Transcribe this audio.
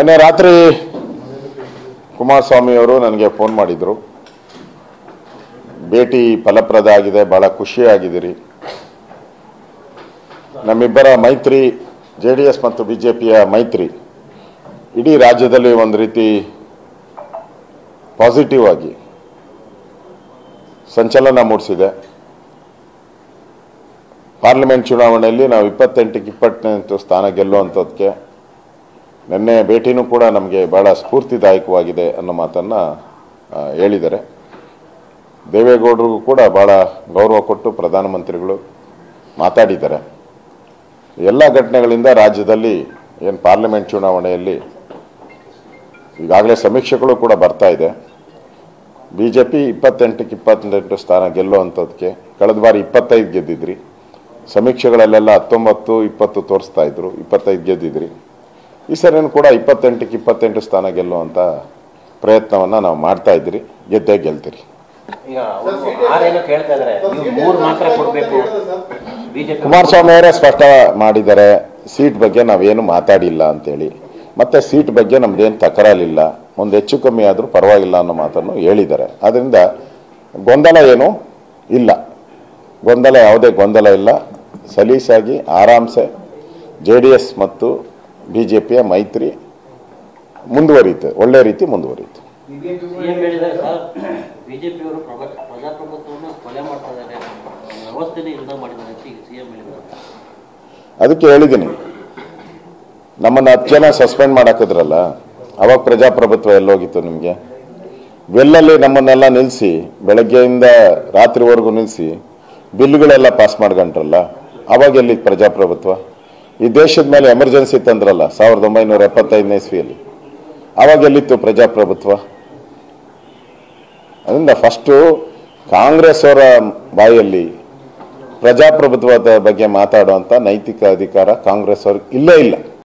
ನಿನ್ನೆ ರಾತ್ರಿ ಕುಮಾರಸ್ವಾಮಿ ಅವರು ನನಗೆ ಫೋನ್ ಮಾಡಿದ್ರು. ಭೇಟಿ ಫಲಪ್ರದ ಆಗಿದೆ, ಬಹಳ ಖುಷಿಯಾಗಿದ್ದೀರಿ. ನಮ್ಮಿಬ್ಬರ ಮೈತ್ರಿ, JDS ಮತ್ತು BJPಯ ಮೈತ್ರಿ ಇಡೀ ರಾಜ್ಯದಲ್ಲಿ ಒಂದು ರೀತಿ ಪಾಸಿಟಿವ್ ಆಗಿ ಸಂಚಲನ ಮೂಡಿಸಿದೆ. ಪಾರ್ಲಿಮೆಂಟ್ ಚುನಾವಣೆಯಲ್ಲಿ ನಾವು 28ಕ್ಕೆ 28 ಸ್ಥಾನ ಗೆಲ್ಲುವಂಥದ್ದಕ್ಕೆ ನಿನ್ನೆ ಭೇಟಿನೂ ಕೂಡ ನಮಗೆ ಬಹಳ ಸ್ಫೂರ್ತಿದಾಯಕವಾಗಿದೆ ಅನ್ನೋ ಮಾತನ್ನು ಹೇಳಿದ್ದಾರೆ. ದೇವೇಗೌಡರಿಗೂ ಕೂಡ ಬಹಳ ಗೌರವ ಕೊಟ್ಟು ಪ್ರಧಾನಮಂತ್ರಿಗಳು ಮಾತಾಡಿದ್ದಾರೆ. ಎಲ್ಲ ಘಟನೆಗಳಿಂದ ರಾಜ್ಯದಲ್ಲಿ ಏನು ಪಾರ್ಲಿಮೆಂಟ್ ಚುನಾವಣೆಯಲ್ಲಿ ಈಗಾಗಲೇ ಸಮೀಕ್ಷೆಗಳು ಕೂಡ ಬರ್ತಾ ಇದೆ. BJP 28ಕ್ಕೆ 28 ಸ್ಥಾನ ಗೆಲ್ಲುವಂಥದ್ದಕ್ಕೆ ಕಳೆದ ಬಾರಿ 25 ಗೆದ್ದಿದ್ರಿ. ಸಮೀಕ್ಷೆಗಳಲ್ಲೆಲ್ಲ 19, 20 ತೋರಿಸ್ತಾ ಇದ್ರು. 25 ಗೆದ್ದಿದ್ರಿ. ಈ ಸರಿನೂ ಕೂಡ 28ಕ್ಕೆ 28 ಸ್ಥಾನ ಗೆಲ್ಲುವಂಥ ಪ್ರಯತ್ನವನ್ನು ನಾವು ಮಾಡ್ತಾ ಇದ್ರಿ. ಗೆದ್ದೇ ಗೆಲ್ತೀರಿ. ಕುಮಾರಸ್ವಾಮಿ ಅವರೇ ಸ್ಪಷ್ಟ ಮಾಡಿದ್ದಾರೆ, ಸೀಟ್ ಬಗ್ಗೆ ನಾವೇನು ಮಾತಾಡಿಲ್ಲ ಅಂತೇಳಿ. ಮತ್ತೆ ಸೀಟ್ ಬಗ್ಗೆ ನಮ್ದೇನು ತಕರಾಲಿಲ್ಲ, ಒಂದು ಹೆಚ್ಚು ಕಮ್ಮಿ ಆದರೂ ಪರವಾಗಿಲ್ಲ ಅನ್ನೋ ಮಾತನ್ನು ಹೇಳಿದ್ದಾರೆ. ಅದರಿಂದ ಗೊಂದಲ ಏನೂ ಇಲ್ಲ, ಯಾವುದೇ ಗೊಂದಲ ಇಲ್ಲ. ಸಲೀಸಾಗಿ ಆರಾಮ್ಸೆ JDS ಮತ್ತು BJPಯ ಮೈತ್ರಿ ಮುಂದುವರಿಯುತ್ತೆ, ಒಳ್ಳೆ ರೀತಿ ಮುಂದುವರಿಯುತ್ತೆ. ಅದಕ್ಕೆ ಹೇಳಿದ್ದೀನಿ, ನಮ್ಮನ್ನು 10 ಜನ ಸಸ್ಪೆಂಡ್ ಮಾಡಾಕಿದ್ರಲ್ಲ, ಅವಾಗ ಪ್ರಜಾಪ್ರಭುತ್ವ ಎಲ್ಲೋಗಿತ್ತು ನಿಮಗೆ? ವೆಲ್ಲಲ್ಲಿ ನಮ್ಮನ್ನೆಲ್ಲ ನಿಲ್ಲಿಸಿ, ಬೆಳಗ್ಗೆಯಿಂದ ರಾತ್ರಿವರೆಗೂ ನಿಲ್ಲಿಸಿ ಬಿಲ್ಗಳೆಲ್ಲ ಪಾಸ್ ಮಾಡ್ಕೊಂಡ್ರಲ್ಲ, ಅವಾಗ ಎಲ್ಲಿತ್ತು ಪ್ರಜಾಪ್ರಭುತ್ವ? ಈ ದೇಶದ ಮೇಲೆ ಎಮರ್ಜೆನ್ಸಿ ತಂದ್ರಲ್ಲ 1975ನೇ ಇಸ್ವಿಯಲ್ಲಿ, ಅವಾಗ ಎಲ್ಲಿತ್ತು ಪ್ರಜಾಪ್ರಭುತ್ವ? ಅದರಿಂದ ಫಸ್ಟು ಕಾಂಗ್ರೆಸ್ ಅವರ ಬಾಯಲ್ಲಿ ಪ್ರಜಾಪ್ರಭುತ್ವದ ಬಗ್ಗೆ ಮಾತಾಡುವಂಥ ನೈತಿಕ ಅಧಿಕಾರ ಕಾಂಗ್ರೆಸ್ ಅವ್ರಿಗೆ ಇಲ್ಲೇ ಇಲ್ಲ.